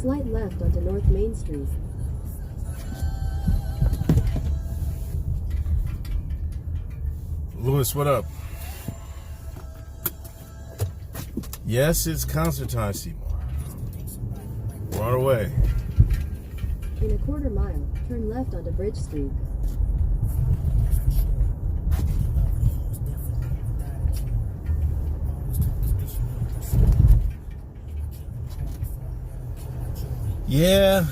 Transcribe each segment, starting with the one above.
Slight left onto North Main Street. Louis, what up? Yes, it's concert time, Seymour. We're on our way. In a quarter mile, turn left onto Bridge Street. Yeah.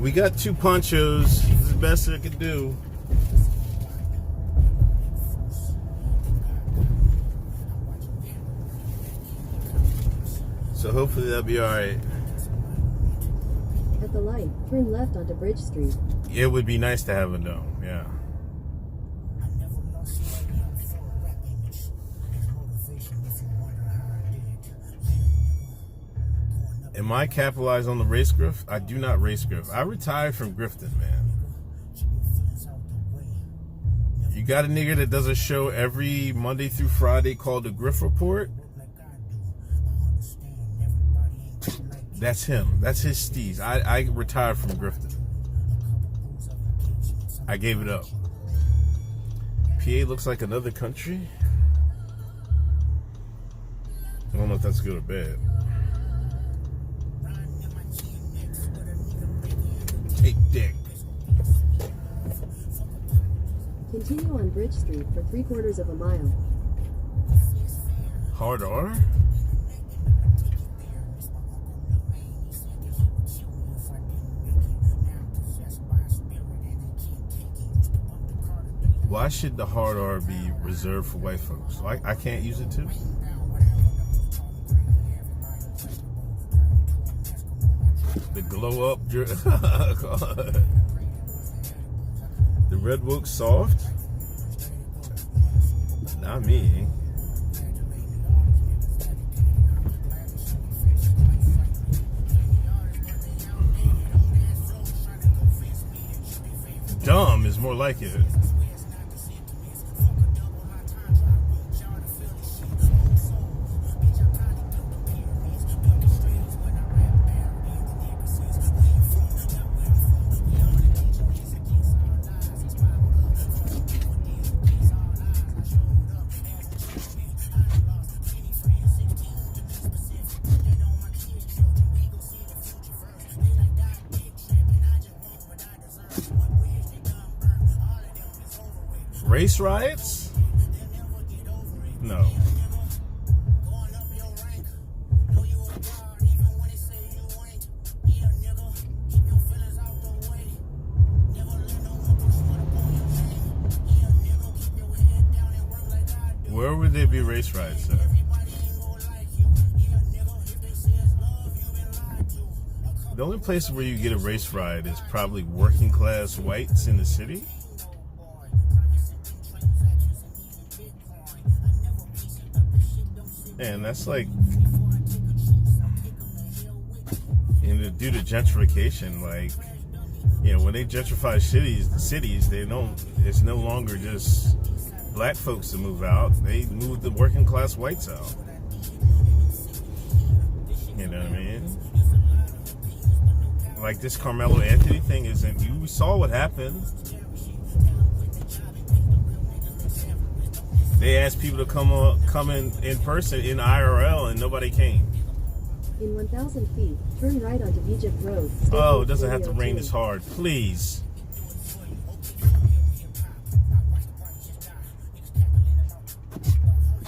We got 2 ponchos. It's the best I could do. So hopefully that'll be alright. At the light, turn left onto Bridge Street. It would be nice to have a dome, yeah. Am I capitalized on the race grift? I do not race grift. I retired from grifting, man. You got a nigga that does a show every Monday through Friday called the Grift Report? That's him. That's his steez. I retired from grifting. I gave it up. PA looks like another country. I don't know if that's good or bad. Take dick. Continue on Bridge Street for 3/4 of a mile. Hard R? Why should the hard R be reserved for white folks? So I can't use it too? The glow up, the red wook soft? Not me. Dumb is more like it. Race riots? No. Where would there be race riots at? The only place where you get a race riot is probably working class whites in the city. And that's like, due to gentrification, like, when they gentrify cities, they don't, it's no longer just black folks to move out. They move the working class whites out. You know what I mean? Like this Carmelo Anthony thing isn't, you saw what happened. They asked people to come in person in IRL and nobody came. In 1,000 feet, turn right onto Egypt Road. Oh, it doesn't have to rain this hard, please.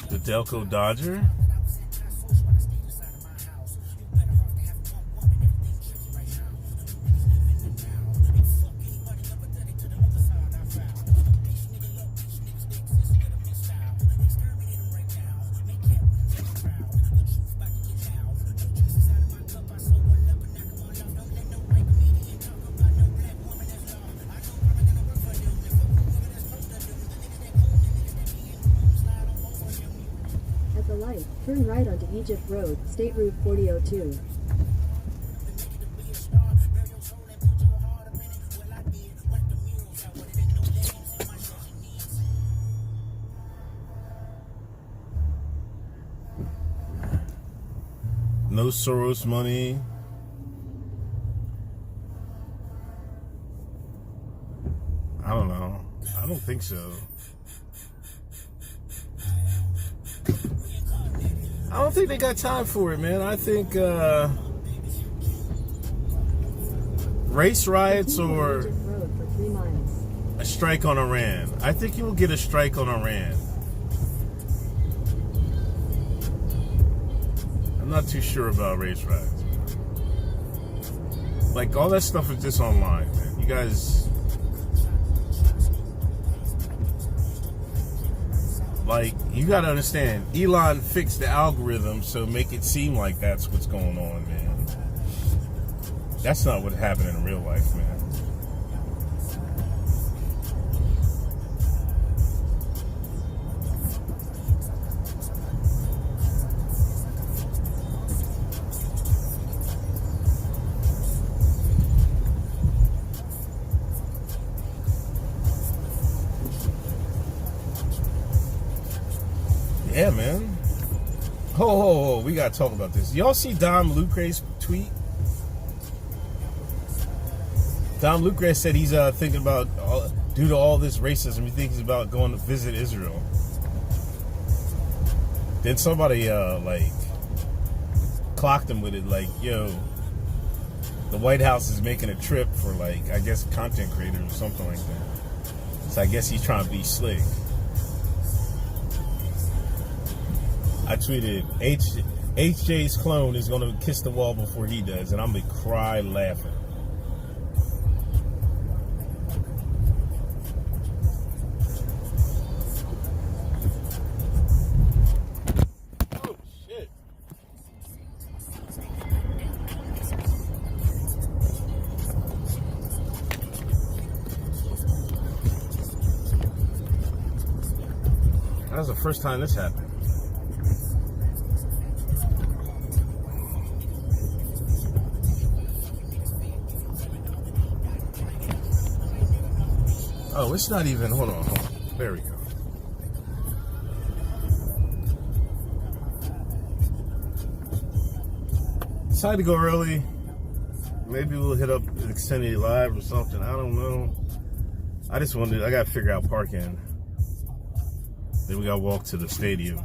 The Delco Dodger. Turn right onto Egypt Road, State Route 4002. No Soros money. I don't know. I don't think so. I don't think they got time for it, man. I think race riots or Road for 3 miles. a strike on Iran. I think you will get a strike on Iran. I'm not too sure about race riots. Like, all that stuff is just online, man. You guys, like, you gotta understand, Elon fixed the algorithm, so make it seem like that's what's going on, man. That's not what happened in real life, man. Yeah, man. Ho, we gotta talk about this. Y'all see Dom Lucre's tweet? Dom Lucre said he's thinking about, due to all this racism, he thinks about going to visit Israel. Then somebody like clocked him with it, like, yo, the White House is making a trip for, like, I guess content creators or something like that. So I guess he's trying to be slick. I tweeted, HJ's clone is going to kiss the wall before he does, and I'm going to cry laughing. Oh, shit. That was the first time this happened. Oh, it's not even, hold on. There we go. Decided to go early. Maybe we'll hit up an Xfinity Live or something. I don't know. I just wanted, I got to figure out parking. Then we got to walk to the stadium.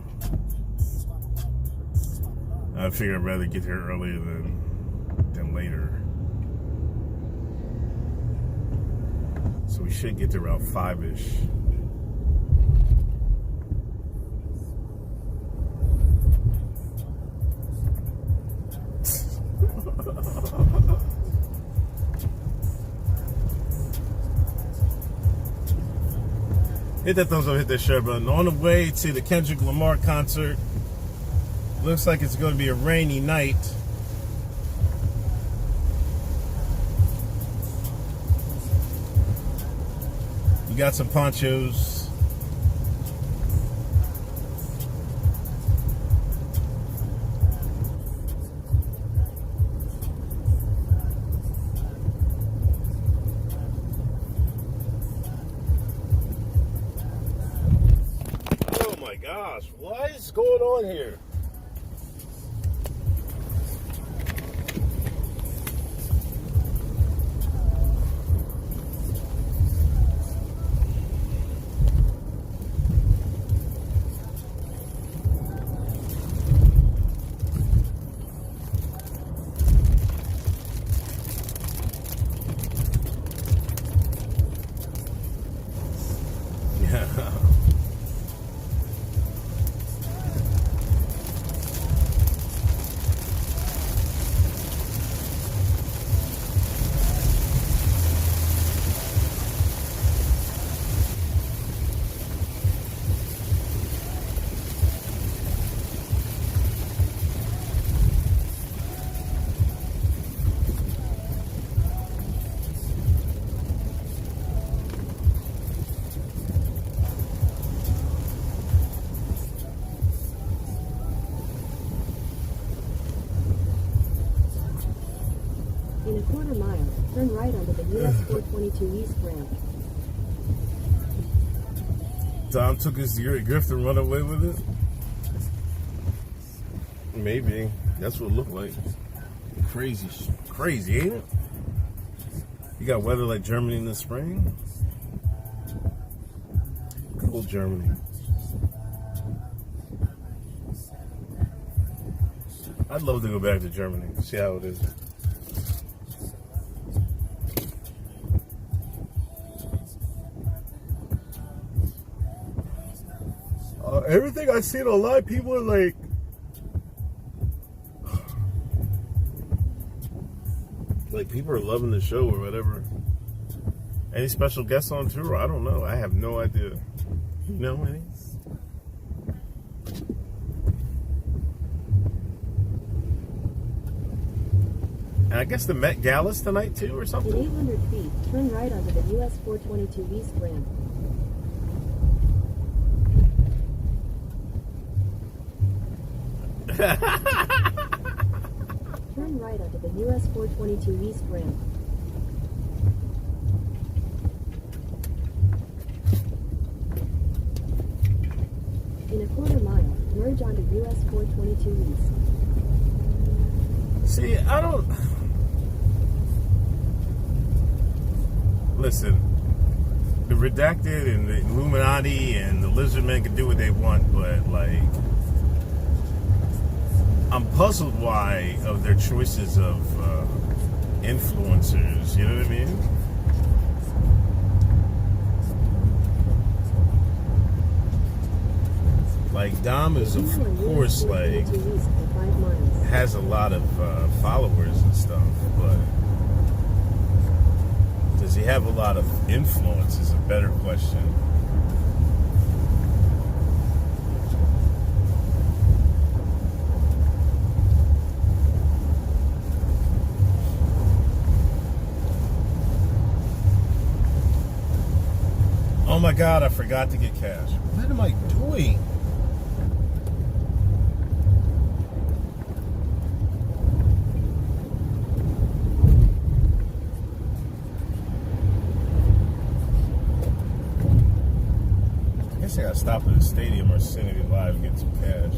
I figured I'd rather get here earlier than later. So we should get there around 5-ish. Hit that thumbs up, hit that share button. On the way to the Kendrick Lamar concert. Looks like it's going to be a rainy night. You got some ponchos. Oh my gosh, what is going on here? In a quarter mile, turn right onto the US 422 East ramp. Dom took his gift and run away with it? Maybe. That's what it looked like. Crazy, ain't it? You got weather like Germany in the spring. Good old Germany. I'd love to go back to Germany, see how it is. Everything I seen online, people are like people are loving the show or whatever. Any special guests on tour? I don't know. I have no idea. You know any? And I guess the Met Gala's tonight too, or something. In 800 feet, turn right onto the US 422 East ramp. Turn right onto the US 422 East ramp. In a quarter mile, merge onto US 422 East. See, I don't... Listen, the Redacted and the Illuminati and the Lizardmen can do what they want, but, like... I'm puzzled why of their choices of influencers, you know what I mean? Like Dom is of course like has a lot of followers and stuff, but does he have a lot of influence is a better question. Oh my God, I forgot to get cash. What am I doing? I guess I gotta stop at the stadium or Cinity Live and get some cash.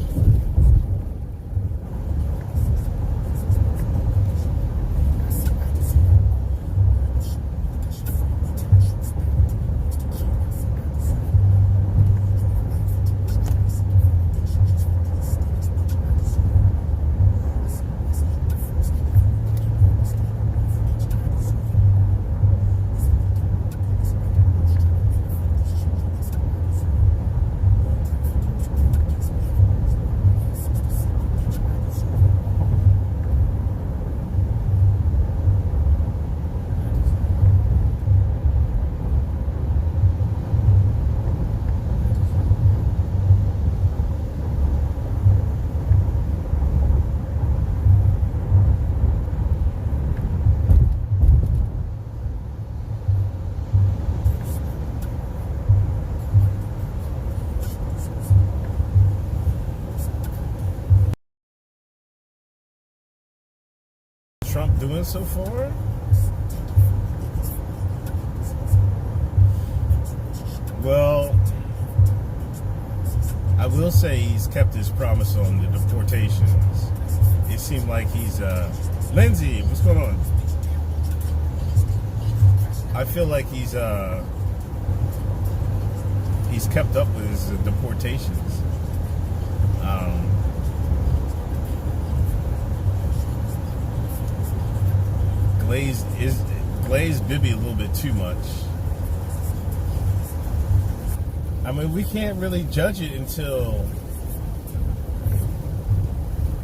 Trump doing so far? Well, I will say he's kept his promise on the deportations. It seemed like he's Lindsay, what's going on? I feel like he's kept up with his deportations. Glazed Bibby a little bit too much. I mean, we can't really judge it until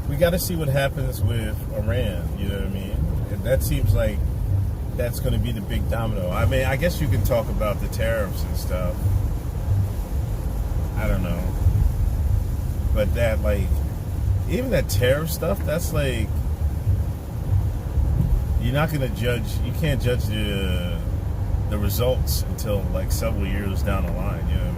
we got to see what happens with Iran. You know what I mean? And that seems like that's going to be the big domino. I mean, I guess you can talk about the tariffs and stuff. I don't know, but that like even that tariff stuff, that's like. You're not going to judge, you can't judge the results until like several years down the line, you know what I mean?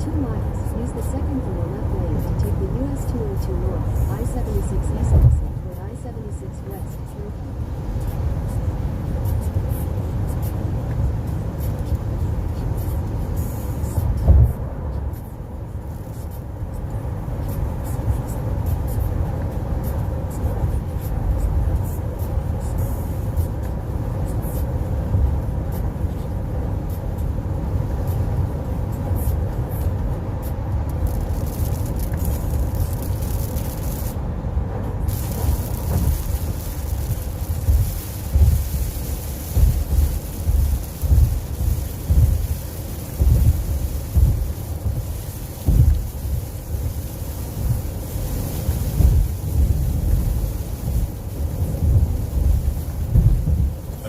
2 miles, use the second from the left lane to take the US 202 north, I-76 east exit toward I-76 west turnpike.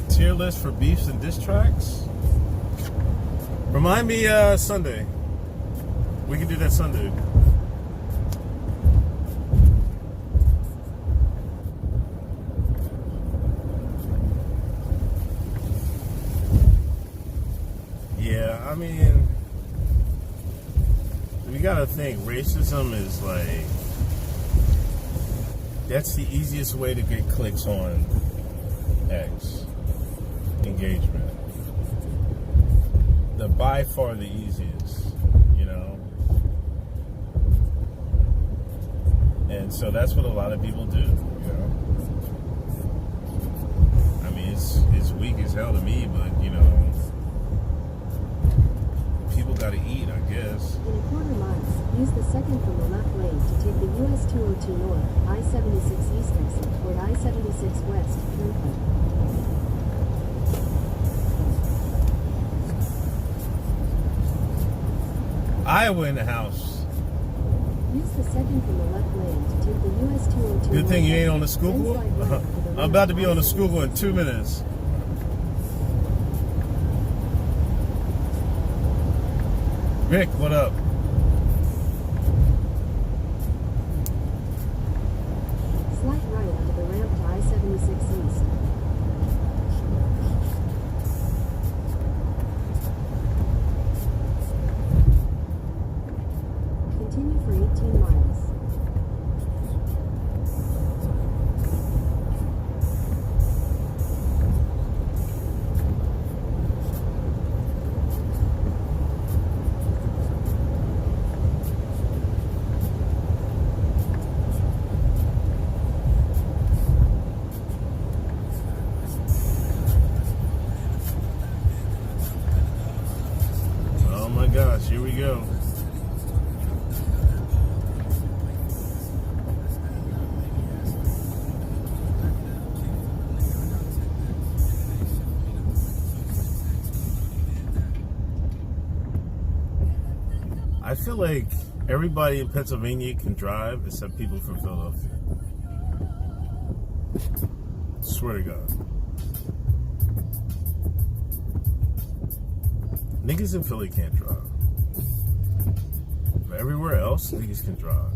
Tier list for beefs and diss tracks. Remind me Sunday. We can do that Sunday. Yeah, I mean, we gotta think racism is like, that's the easiest way to get clicks on X. Engagement. The by far the easiest, you know. And so that's what a lot of people do, you know. I mean, it's weak as hell to me, but you know, people gotta eat, I guess. In a quarter mile, use the second from the left lane to take the US 202 north, I-76 east exit toward I-76 west turnpike. Iowa in the house. Use the second from the left lane to take the US 202. Good thing you ain't on the Schuylkill. I'm about to be on the Schuylkill in 2 minutes. Rick, what up? Slight right onto the ramp to I-76 east. Continue for 18 miles. Oh my gosh, here we go. I feel like everybody in Pennsylvania can drive except people from Philadelphia. Swear to God. Niggas in Philly can't drive. But everywhere else, niggas can drive.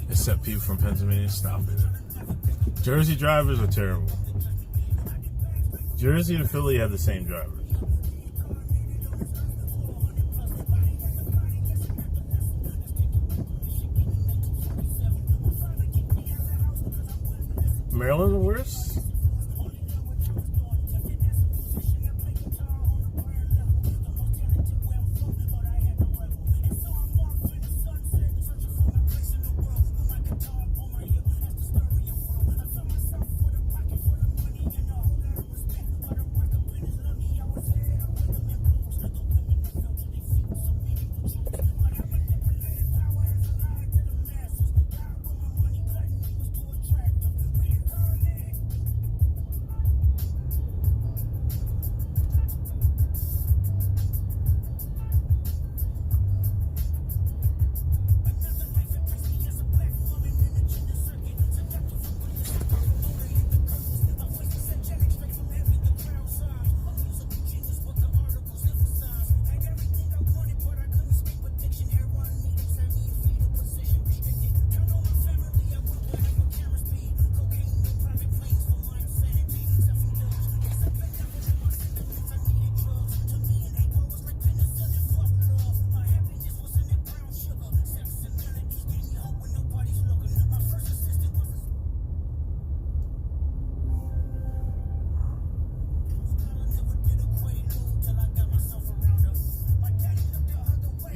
Except people from Pennsylvania, stop it. Jersey drivers are terrible. Jersey and Philly have the same drivers. Maryland's the worst?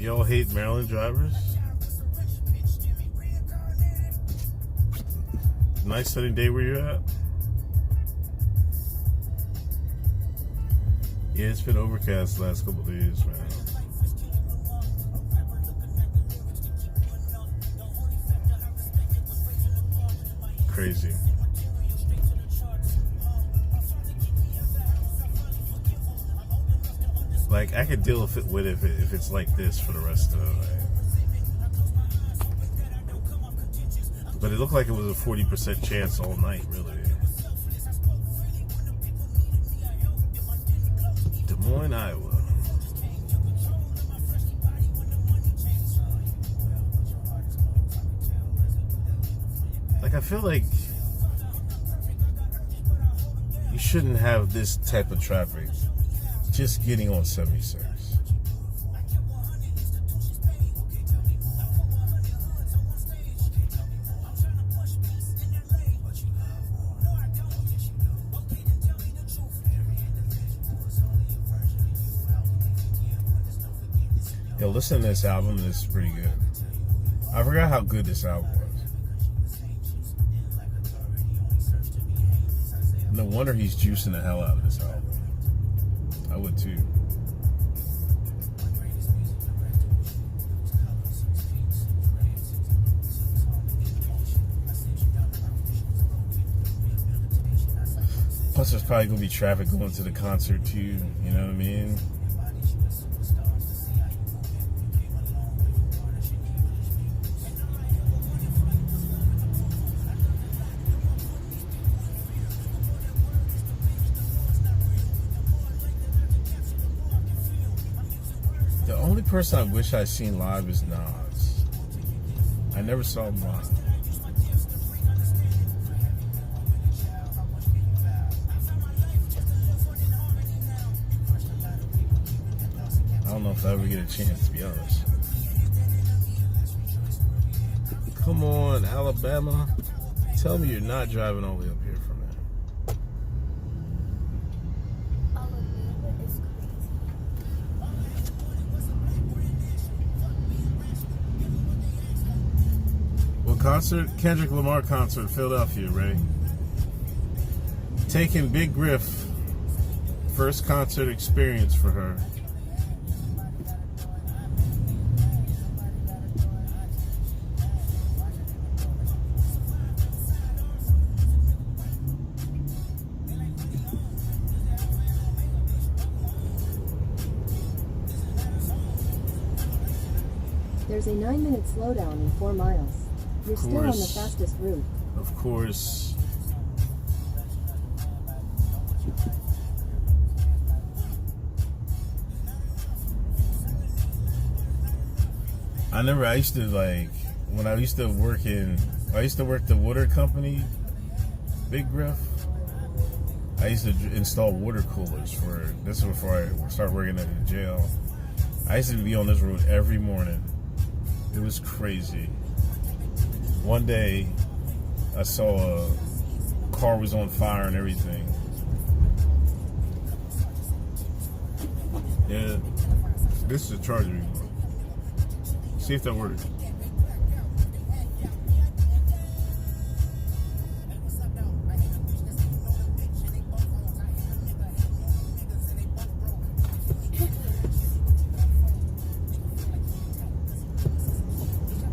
Y'all hate Maryland drivers? Nice sunny day where you're at? Yeah, it's been overcast the last couple of days, man. Crazy. Like, I could deal with it if it's like this for the rest of the night. But it looked like it was a 40% chance all night, really. Des Moines, Iowa. Like, I feel like you shouldn't have this type of traffic just getting on 76. Yo, listen to this album. This is pretty good. I forgot how good this album was. No wonder he's juicing the hell out of this album. I would too. Plus, there's probably gonna be traffic going to the concert too. You know what I mean? The only person I wish I'd seen live is Nas. I never saw him live. I don't know if I ever get a chance, to be honest. Come on, Alabama. Tell me you're not driving all the way up here from there. Concert, Kendrick Lamar concert, Philadelphia, Ray. Taking Big Griff, first concert experience for her. There's a 9-minute slowdown in 4 miles. You're still on the fastest route. Of course. I used to like, when I used to work the water company, Big Griff. I used to install water coolers this is before I started working at the jail. I used to be on this road every morning. It was crazy. One day, I saw a car was on fire and everything. Yeah, this is a charger. See if that works.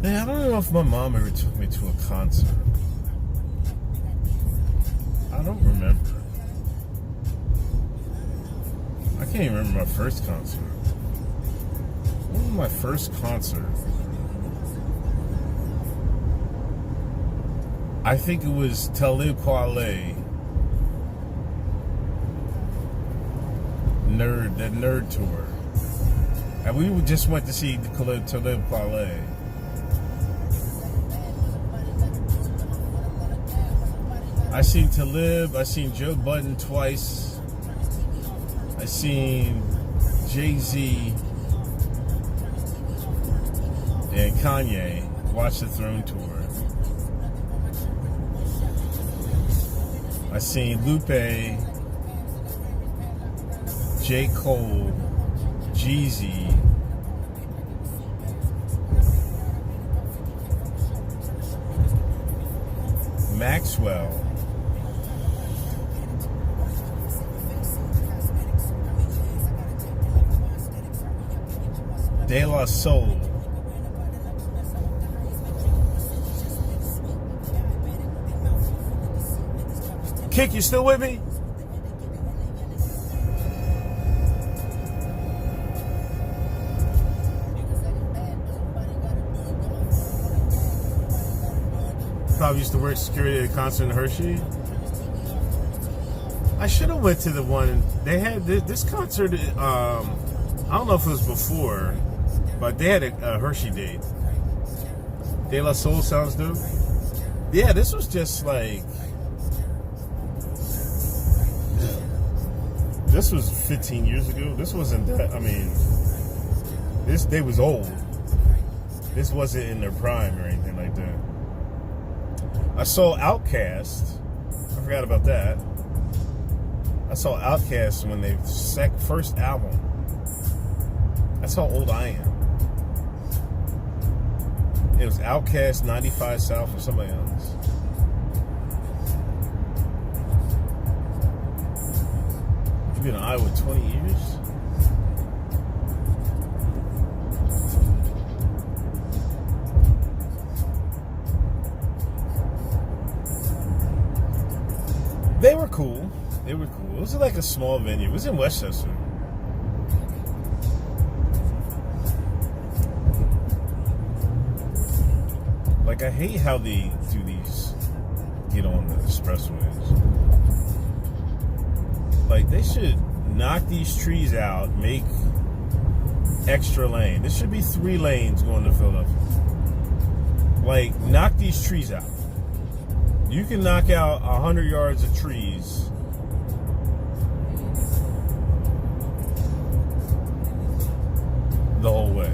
Man, I don't know if my mom ever took me to a concert. I don't remember. I can't even remember my first concert. What was my first concert? I think it was Talib Kweli. The Nerd Tour. And we just went to see Talib Kweli. I seen Talib, I seen Joe Budden twice. I seen Jay-Z and Kanye watch the Throne Tour. I seen Lupe, J. Cole, Jeezy, Maxwell. De La Soul. Kick, you still with me? Probably used to work security at a concert in Hershey. I should have went to the one they had this concert. I don't know if it was before, but they had a Hershey date. De La Soul sounds dope. Yeah, this was just like this was 15 years ago. This wasn't that. I mean, they was old. This wasn't in their prime or anything like that. I saw Outkast. I forgot about that. I saw Outkast when they first album. That's how old I am. It was Outkast 95 South or somebody else. You've been in Iowa 20 years? They were cool. They were cool. It was like a small venue. It was in Westchester. Like, I hate how they do these, get on the expressways. Like, they should knock these trees out, make extra lane. There should be 3 lanes going to Philadelphia. Like, knock these trees out. You can knock out 100 yards of trees. The whole way.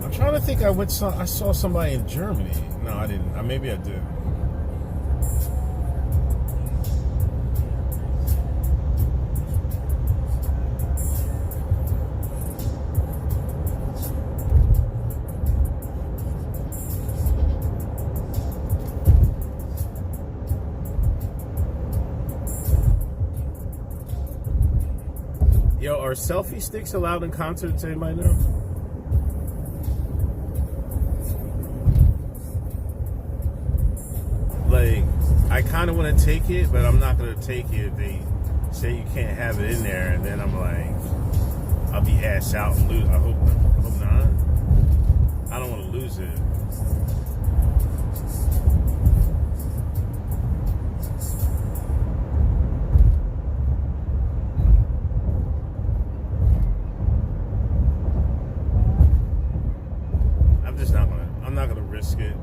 I'm trying to think. I saw somebody in Germany. No, I didn't. Maybe I did. Yo, are selfie sticks allowed in concerts? Anybody know? Like, I kind of want to take it, but I'm not going to take it. They say you can't have it in there, and then I'm like, I'll be ass out and lose. I hope not. I don't want to lose it. I'm not gonna risk it.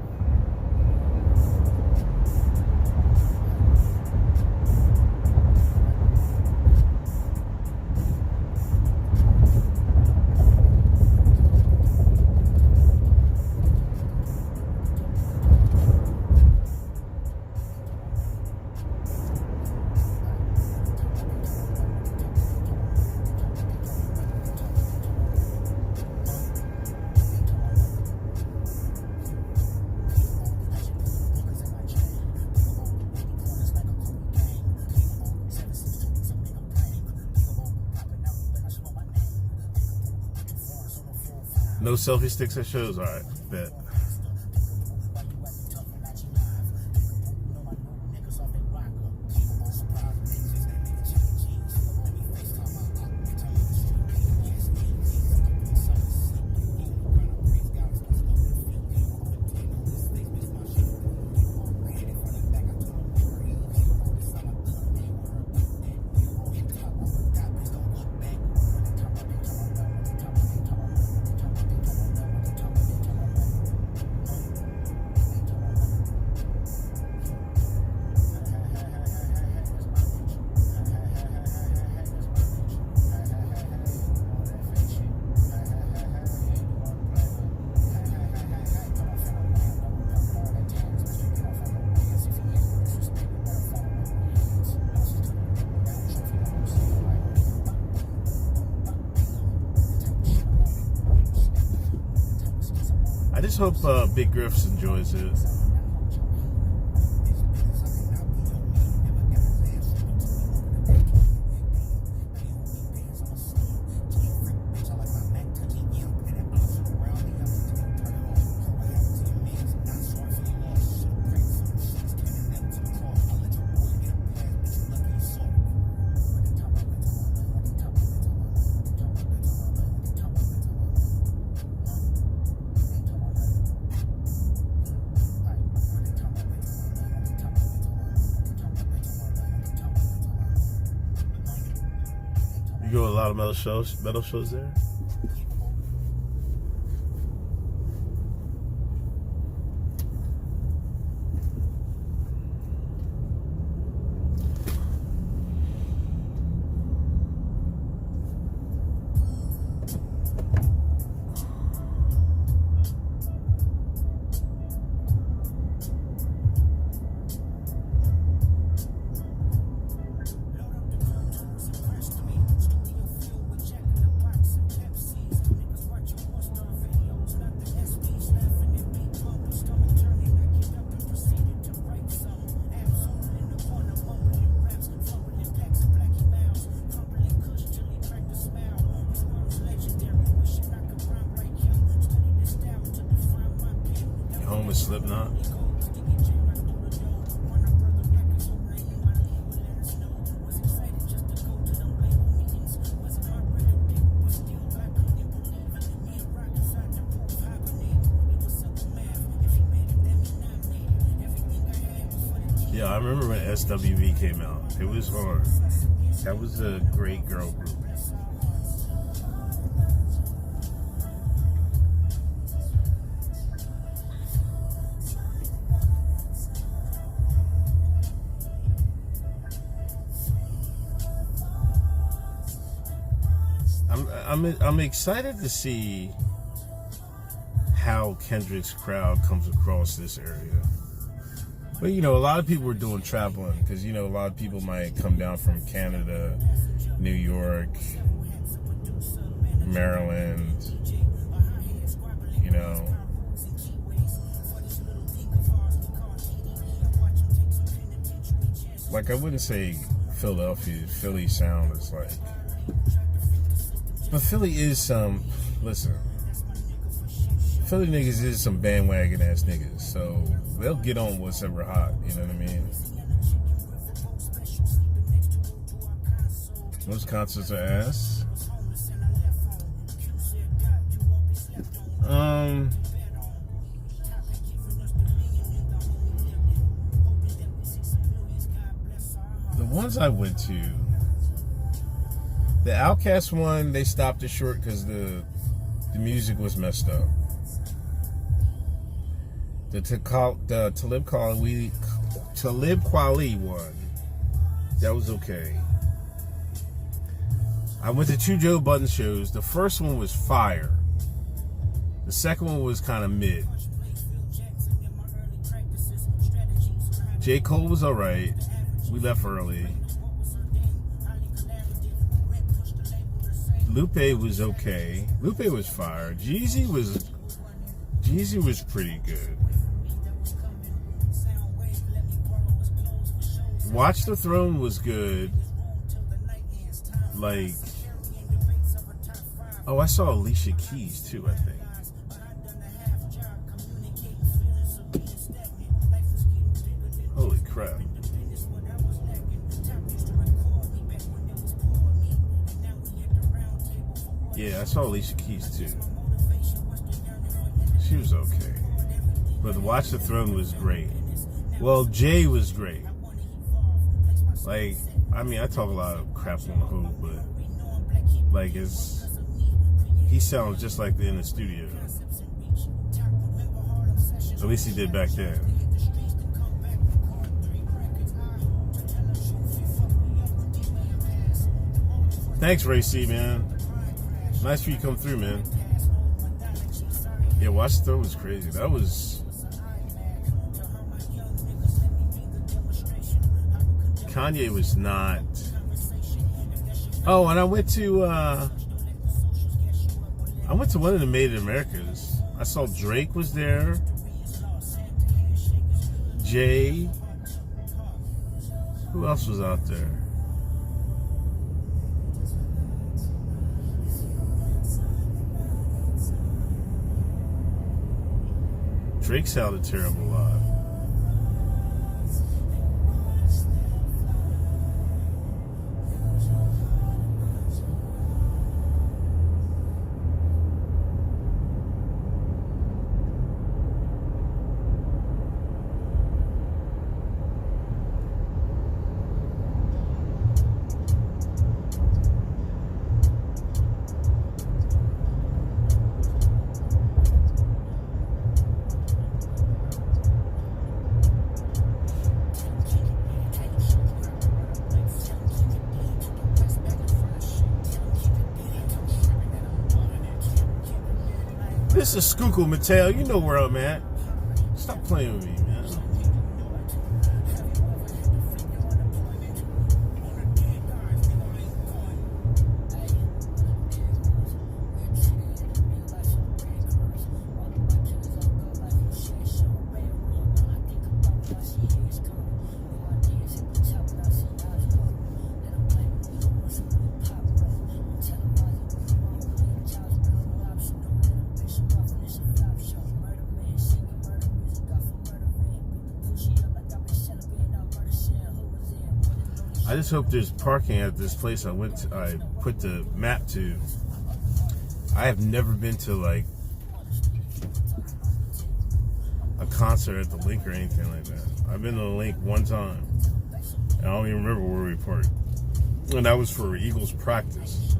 No selfie sticks at shows? Alright, bet. just hope Big Griffs enjoys it. You go to a lot of metal shows there? Home with Slipknot. Yeah, I remember when SWV came out. It was hard. That was a great girl group. I'm excited to see how Kendrick's crowd comes across this area. But you know, a lot of people are doing traveling because you know a lot of people might come down from Canada, New York, Maryland. You know, like I wouldn't say Philadelphia. Philly sound is like. But Philly is listen, Philly niggas is some bandwagon ass niggas, so they'll get on what's ever hot, you know what I mean? Most concerts are ass. The ones I went to, the Outkast one, they stopped it short because the music was messed up. The Talib Kweli one, that was okay. I went to 2 Joe Budden shows. The first one was fire. The second one was kind of mid. J. Cole was alright. We left early. Lupe was okay. Lupe was fire. Jeezy was pretty good. Watch the Throne was good. Like, oh, I saw Alicia Keys too, I think. Holy crap. Yeah, I saw Alicia Keys too. She was okay. But Watch the Throne was great. Well, Jay was great. Like, I mean, I talk a lot of crap on the Hope, but like, he sounds just like in the studio. At least he did back then. Thanks, Ray C, man. Nice for you to come through, man. Yeah, Watch the Throne was crazy. That was... Kanye was not... Oh, and I went to one of the Made in Americas. I saw Drake was there. Jay. Who else was out there? Drake sounded terrible live. This is Skookle Mattel. You know where I'm at. Stop playing with me, man. I just hope there's parking at this place I put the map to. I have never been to like a concert at the Link or anything like that. I've been to the Link one time. And I don't even remember where we parked. And that was for Eagles practice.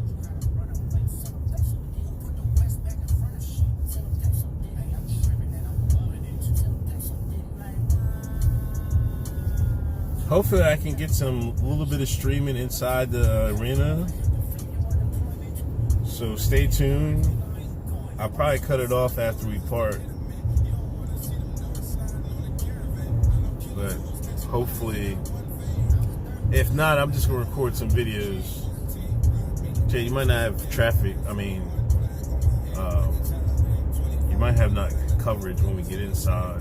Hopefully I can get a little bit of streaming inside the arena. So stay tuned. I'll probably cut it off after we part. But hopefully, if not, I'm just gonna record some videos. Jay, you might not have traffic. You might have not coverage when we get inside.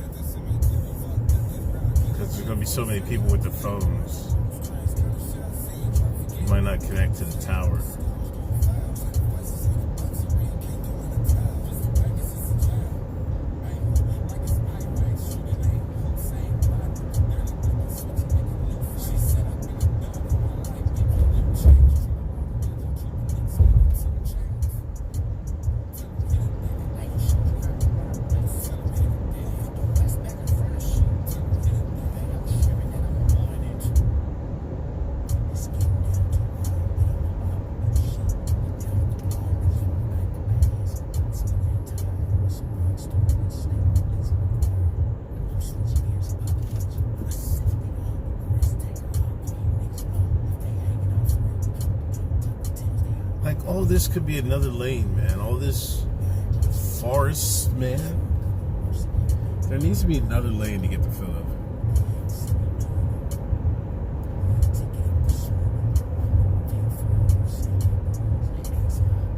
Because there's going to be so many people with their phones. You might not connect to the tower. All this could be another lane, man. All this forest, man. There needs to be another lane to get to Philadelphia.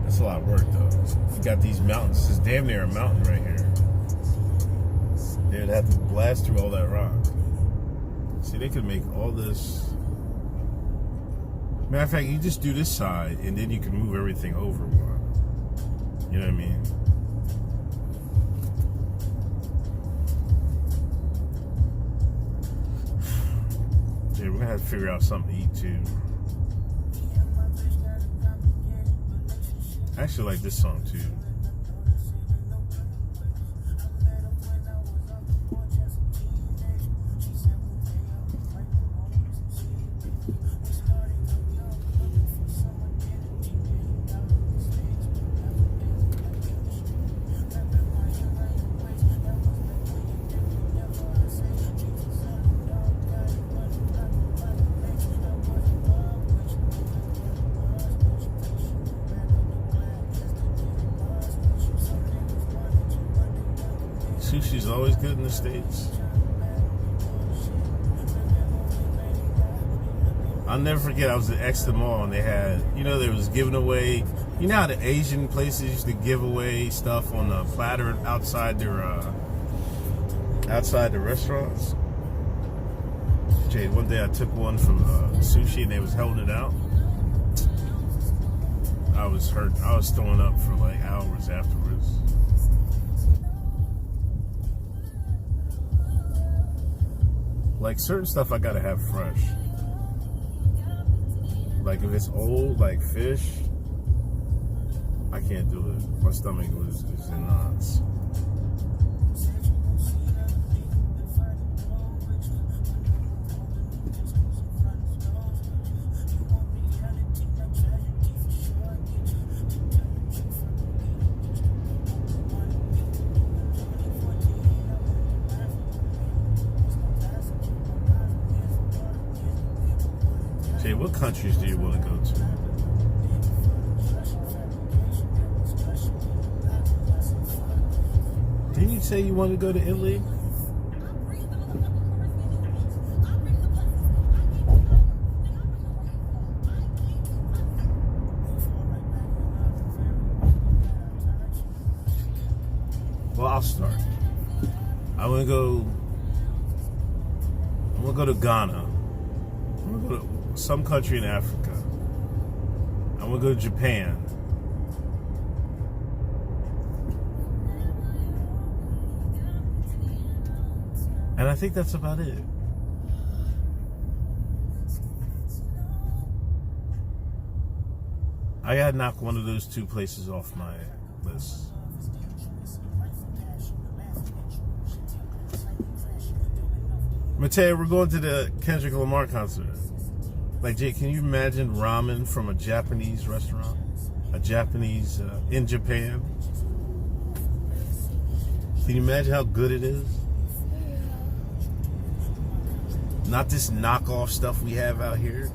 That's a lot of work, though. You got these mountains. This is damn near a mountain right here. They'd have to blast through all that rock. See, they could make all this. Matter of fact, you just do this side, and then you can move everything over one. You know what I mean? Yeah, we're gonna have to figure out something to eat too. I actually like this song too. Sushi's always good in the States. I'll never forget. I was at Exeter Mall and they had, they was giving away. You know how the Asian places used to give away stuff on the platter outside the restaurants. Jay, one day I took one from sushi and they was holding it out. I was hurt. I was throwing up for like hours afterwards. Like certain stuff I gotta have fresh. Like if it's old, like fish, I can't do it. My stomach is in knots. Jay, what countries do you want to go to? Didn't you say you want to go to Italy? Well, I'll start. I want to go to Ghana. I want to go to some country in Africa. I want to go to Japan. And I think that's about it. I gotta knock one of those two places off my list. Mateo, we're going to the Kendrick Lamar concert. Like, Jay, can you imagine ramen from a Japanese restaurant? In Japan? Can you imagine how good it is? Not this knockoff stuff we have out here.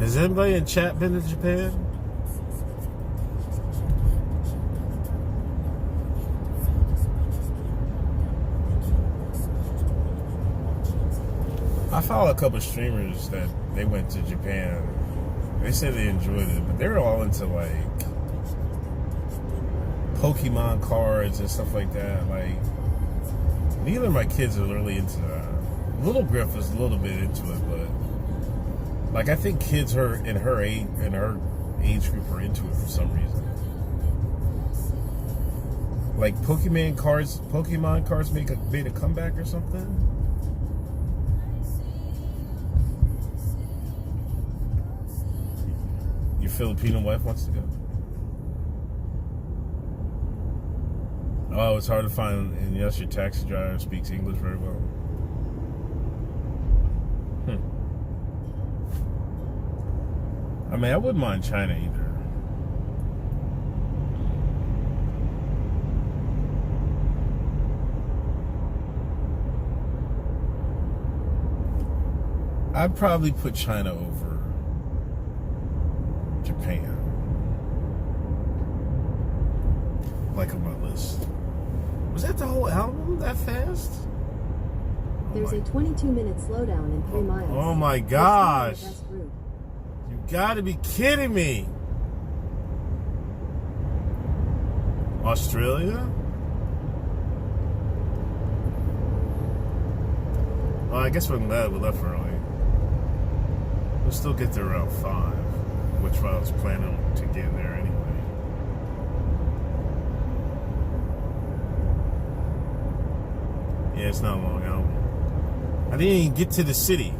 Has anybody in chat been to Japan? I follow a couple of streamers that they went to Japan. They said they enjoyed it, but they're all into like Pokemon cards and stuff like that. Like, neither of my kids are really into that. Little Griff is a little bit into it, but like I think kids in her age group are into it for some reason. Like Pokemon cards made a comeback or something. Your Filipino wife wants to go. Oh, it's hard to find, and yes, your taxi driver speaks English very well. I mean, I wouldn't mind China either. I'd probably put China over Japan. Like on my list. Was that the whole album that fast? There's a 22-minute slowdown in 3 miles. Oh my gosh. You gotta be kidding me. Australia? Well, I guess we're glad we left early. We'll still get there around 5, which I was planning to get there anyway. Yeah, it's not a long album. I didn't even get to the city.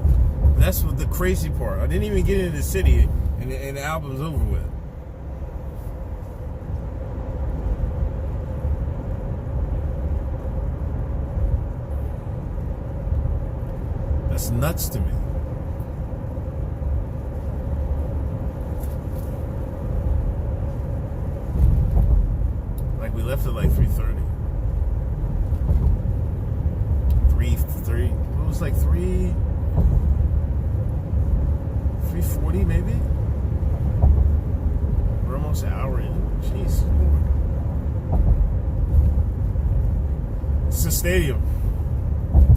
That's what the crazy part. I didn't even get into the city, and the album's over with. That's nuts to me. Like we left at like 3:30. was like 3:40 maybe. We're almost an hour in. Jeez. It's the stadium.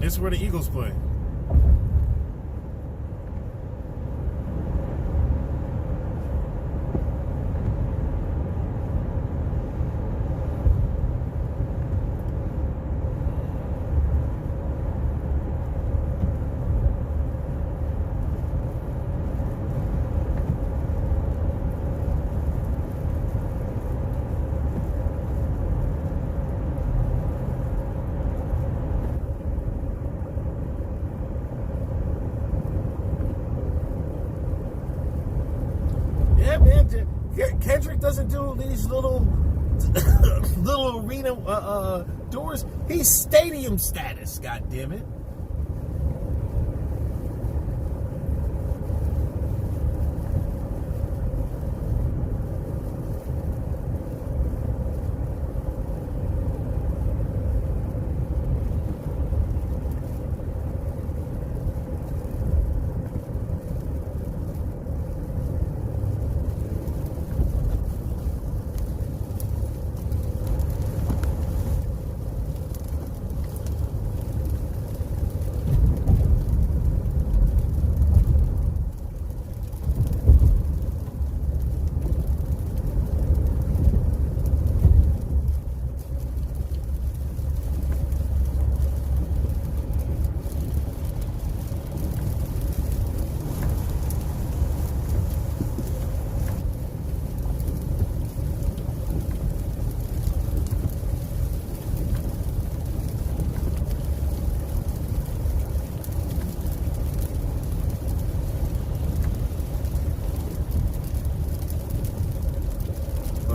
It's where the Eagles play. Yeah, man. Kendrick doesn't do these little arena doors. He's stadium status. God damn it.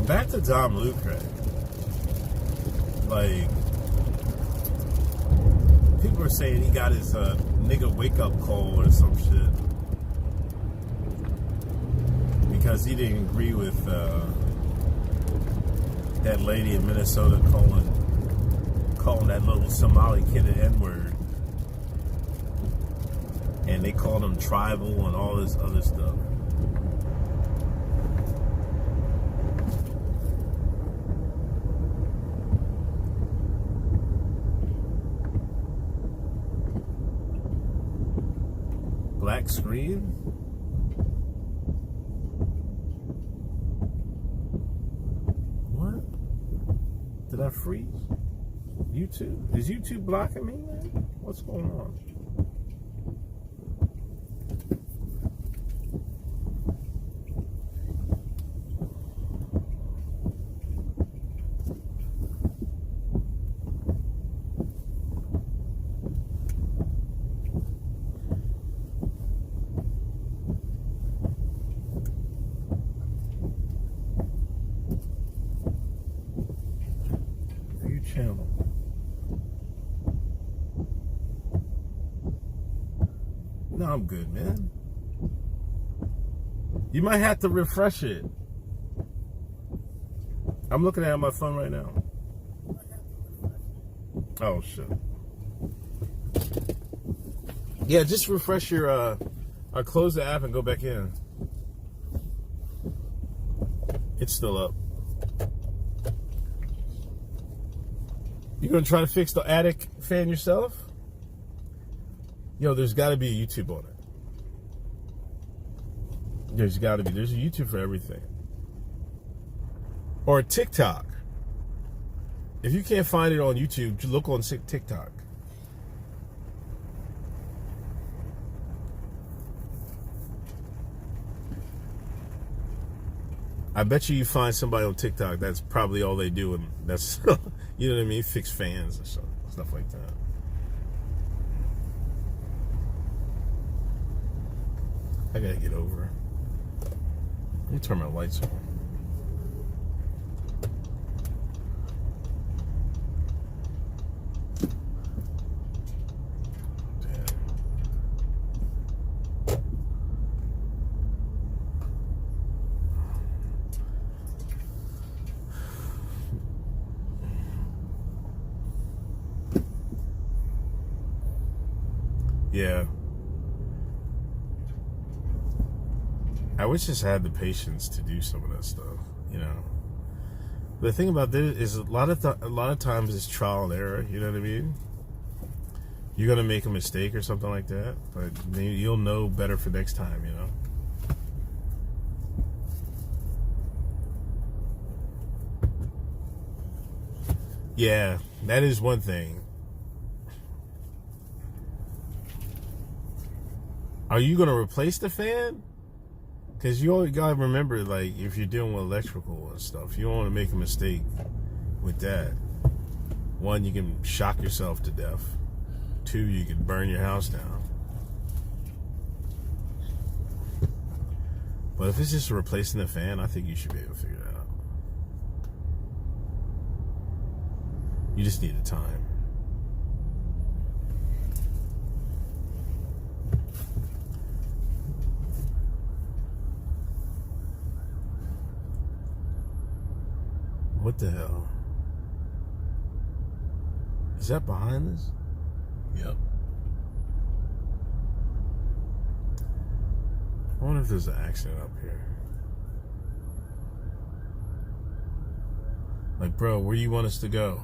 Back to Dom Lucre. Like, people are saying he got his nigga wake up call or some shit because he didn't agree with that lady in Minnesota calling that little Somali kid an N-word, and they called him tribal and all this other stuff. Black screen? What? Did I freeze? YouTube? Is YouTube blocking me, man? What's going on? Channel. No, I'm good, man. You might have to refresh it. I'm looking at it on my phone right now. Oh shit. Yeah, just refresh your or close the app and go back in. It's still up. You gonna try to fix the attic fan yourself? Yo, there's gotta be a YouTube on it. There's gotta be. There's a YouTube for everything. Or a TikTok. If you can't find it on YouTube, look on TikTok. I bet you find somebody on TikTok that's probably all they do, and that's, you know what I mean, fix fans and stuff like that. I gotta get over. Let me turn my lights on. Yeah. I wish I just had the patience to do some of that stuff, you know. The thing about this is a lot of times it's trial and error. You know what I mean? You're gonna make a mistake or something like that, but maybe you'll know better for next time. You know. Yeah, that is one thing. Are you gonna replace the fan? Because you always gotta remember, like, if you're dealing with electrical and stuff, you don't want to make a mistake with that. One, you can shock yourself to death. Two, you can burn your house down. But if it's just replacing the fan, I think you should be able to figure that out. You just need the time. What the hell? Is that behind us? Yep. I wonder if there's an accident up here. Like, bro, where you want us to go?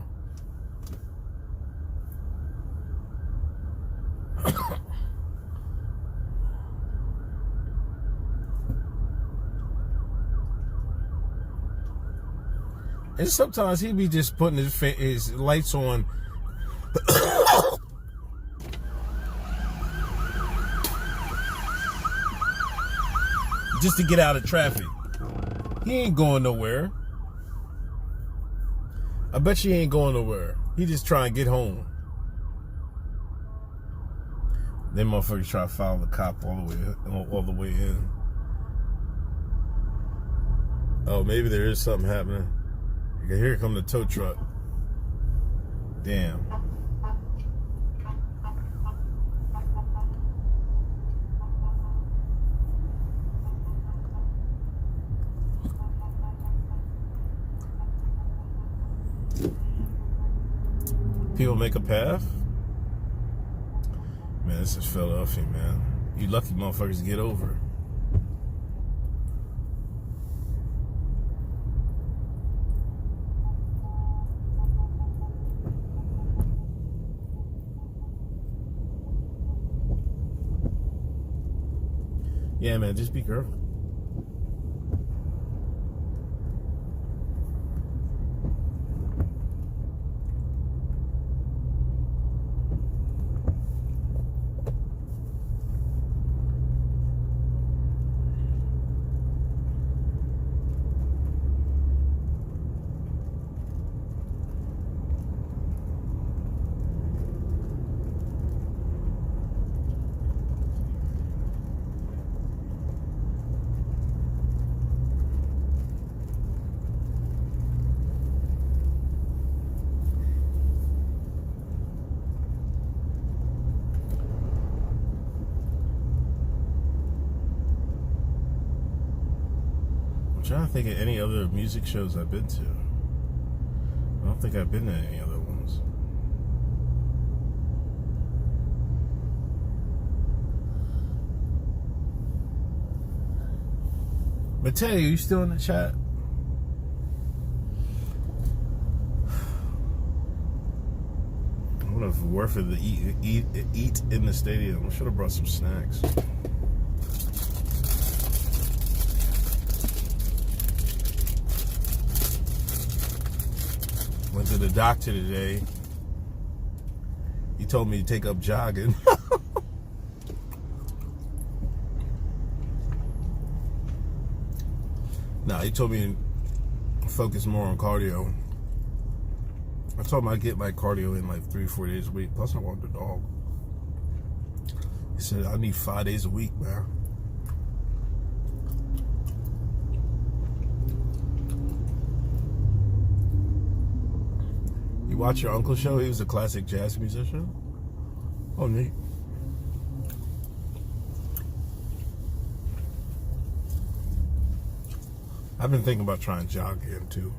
And sometimes he be just putting his lights on. Just to get out of traffic. He ain't going nowhere. I bet you he ain't going nowhere. He just trying to get home. Them motherfuckers try to follow the cop all the way in. Oh, maybe there is something happening. Here come the tow truck. Damn. People make a path? Man, this is Philadelphia, man. You lucky motherfuckers to get over. Yeah, man, just be careful. I'm trying to think of any other music shows I've been to. I don't think I've been to any other ones. Mateo, you still in the chat? I wonder if it's worth it to eat in the stadium. I should have brought some snacks. Went to the doctor today. He told me to take up jogging. Nah, he told me to focus more on cardio. I told him I'd get my cardio in like 3-4 days a week. Plus, I want the dog. He said, I need 5 days a week, man. You watch your uncle show? He was a classic jazz musician. Oh, neat. I've been thinking about trying to jog again, too.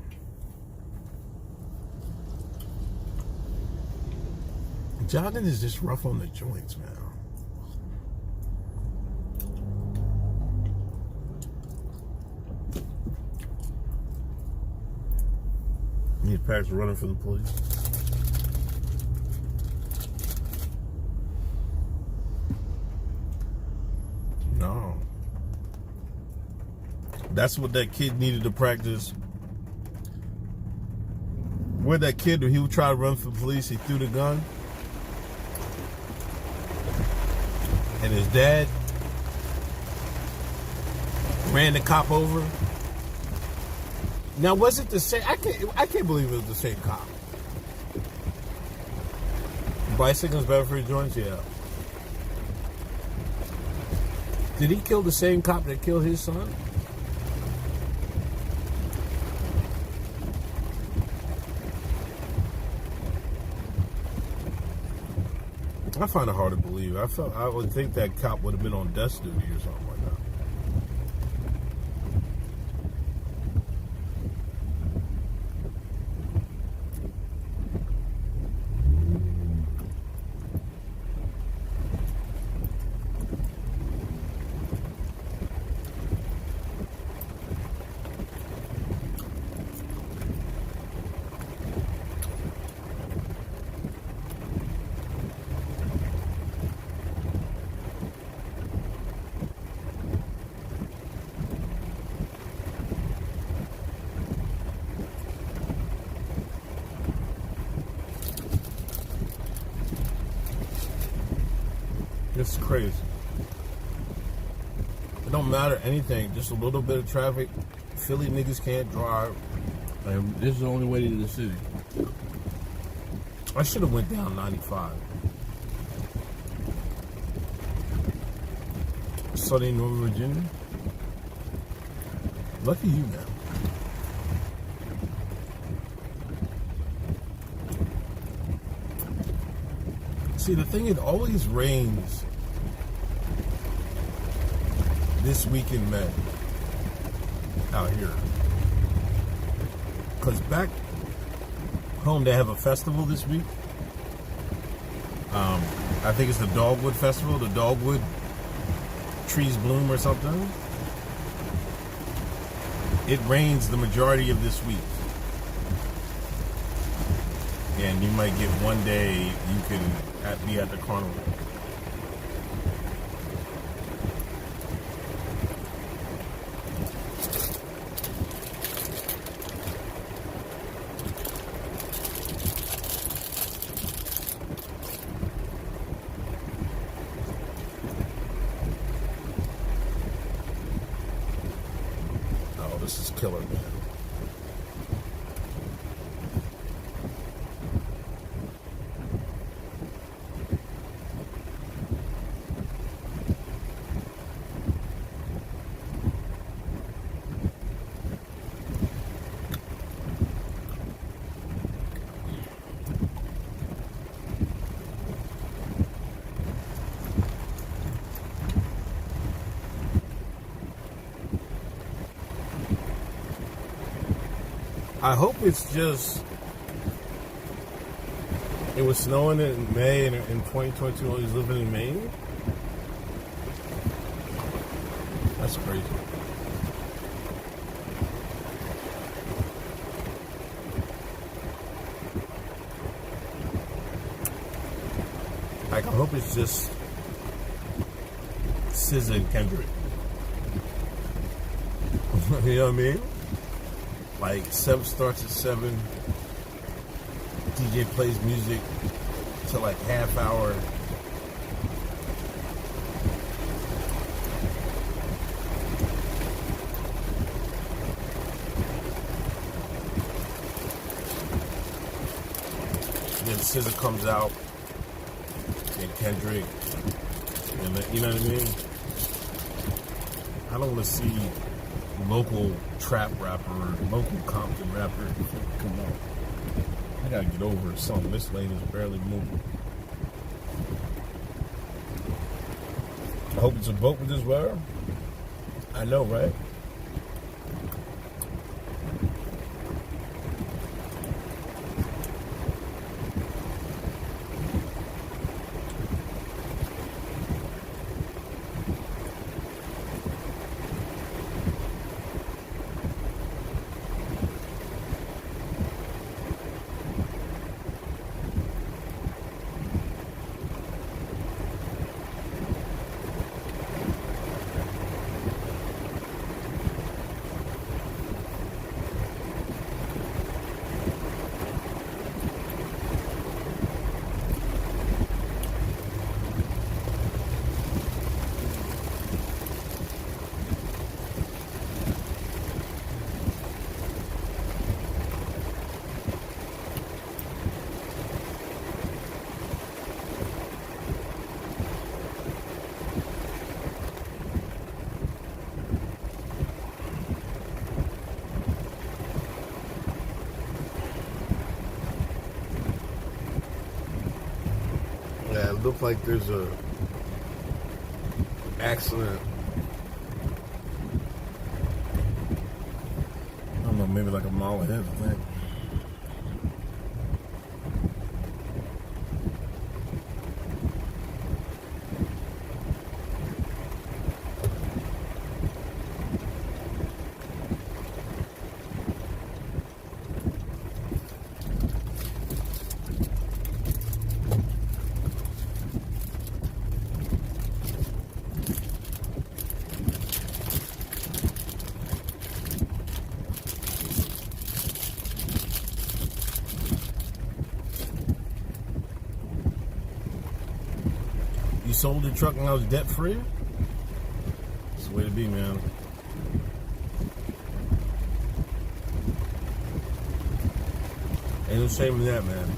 Jogging is just rough on the joints, man. He practiced running from the police. No. That's what that kid needed to practice. Where that kid, he would try to run from the police, he threw the gun. And his dad ran the cop over. Now, was it the same? I can't believe it was the same cop. Bicycles better for your joints? Yeah. Did he kill the same cop that killed his son? I find it hard to believe. I would think that cop would have been on desk duty or something like that. It's crazy. It don't matter anything. Just a little bit of traffic. Philly niggas can't drive. And this is the only way to the city. I should have went down 95. Sunny Northern Virginia. Lucky you now. See, the thing, it always rains this week in May out here. Because back home, they have a festival this week. I think it's the Dogwood Festival, the Dogwood Trees Bloom or something. It rains the majority of this week. And you might get one day you can be at the carnival. Oh, this is killer, man. I hope it's just, it was snowing in May and in 2022 when he was living in Maine. That's crazy. Like, I hope it's just SZA and Kendrick. You know what I mean? Like, 7 starts at 7. DJ plays music till like half hour. Then SZA comes out, and Kendrick, and you know what I mean? I don't want to see local trap rapper, local Compton rapper come out. I gotta get over something. This lane is barely moving. I hope it's a boat with this weather. I know, right? Yeah, it looked like there's a accident. I don't know, maybe like a mile ahead, I think. You sold the truck when I was debt free? That's the way to be, man. Ain't no shame in that, man.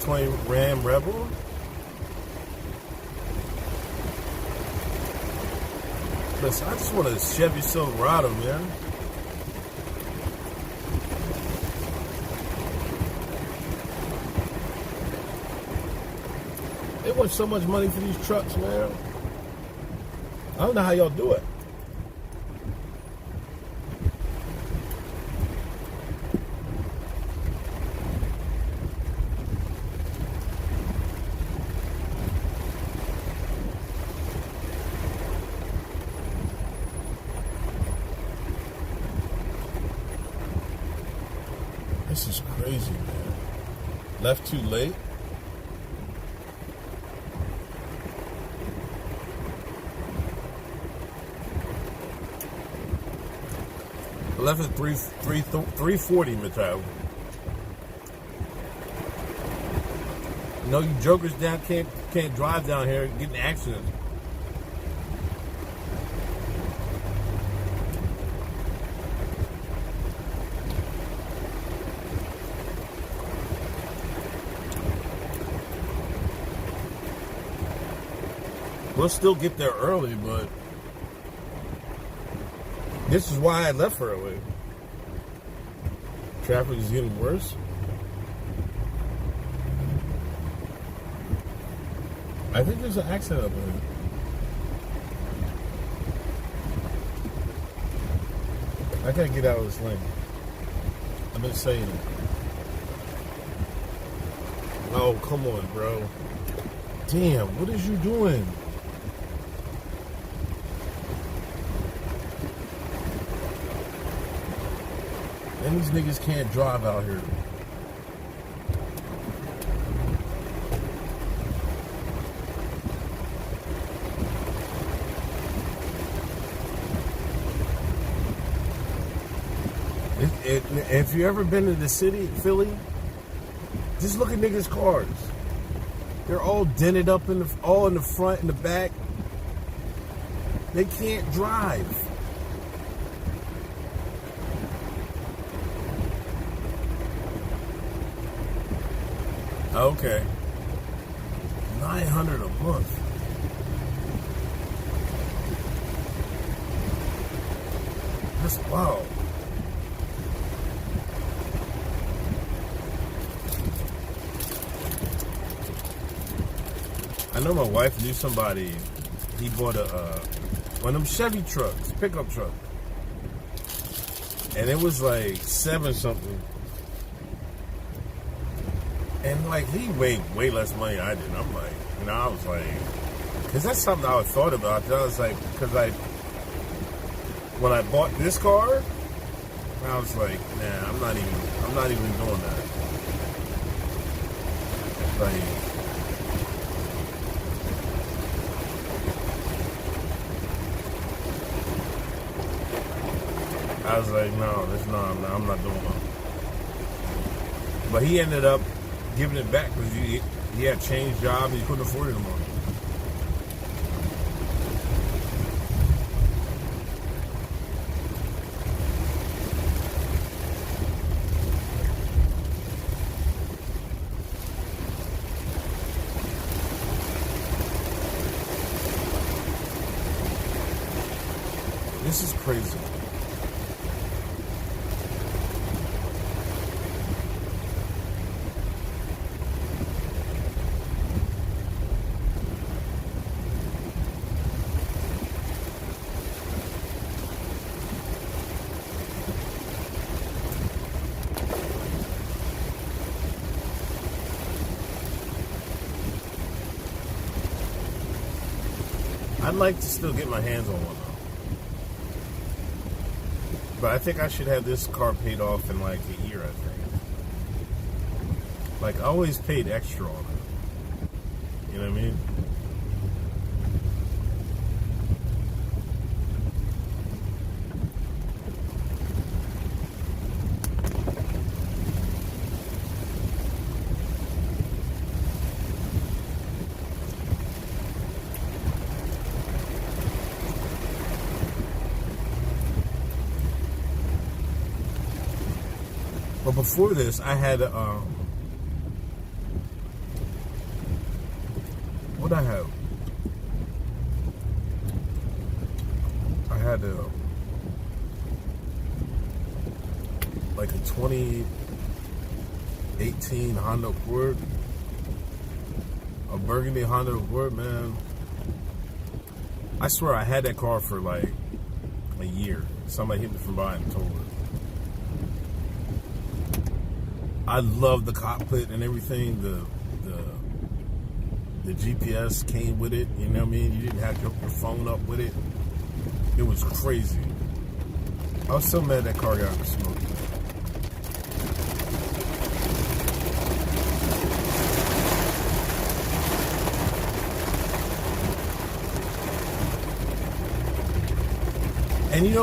'20 Ram Rebel. Listen, I just want a Chevy Silverado, man. They want so much money for these trucks, man. I don't know how y'all do it. This is crazy, man. Left too late. I left at 3:40, Mattel. You know, you jokers down can't drive down here and get in accidents. We'll still get there early, but this is why I left early. Traffic is getting worse. I think there's an accident up there. I gotta get out of this lane. I've been saying it. Oh, come on, bro. Damn, what is you doing? And these niggas can't drive out here. If you ever been to the city, Philly, just look at niggas' cars. They're all dented up all in the front and the back. They can't drive. Okay. $900 a month. That's wow. I know my wife knew somebody. He bought one of them Chevy trucks, pickup truck, and it was like 7 something. And like he made way less money than I did. I'm like, I was like, because that's something I thought about. I was like, when I bought this car, I was like, nah, I'm not even doing that. Like, I was like, no, I'm not doing it. But he ended up giving it back because he had changed job and he couldn't afford it anymore. This is crazy. I'd like to still get my hands on one though. But I think I should have this car paid off in like a year, I think. Like I always paid extra on it. You know what I mean? But before this, I had what I have? I had like a 2018 Honda Accord, a burgundy Honda Accord, man. I swear I had that car for like a year. Somebody hit me from behind and told her. I love the cockpit and everything. The GPS came with it. You know what I mean? You didn't have to hook your phone up with it. It was crazy. I was so mad that car got smoked. And you know.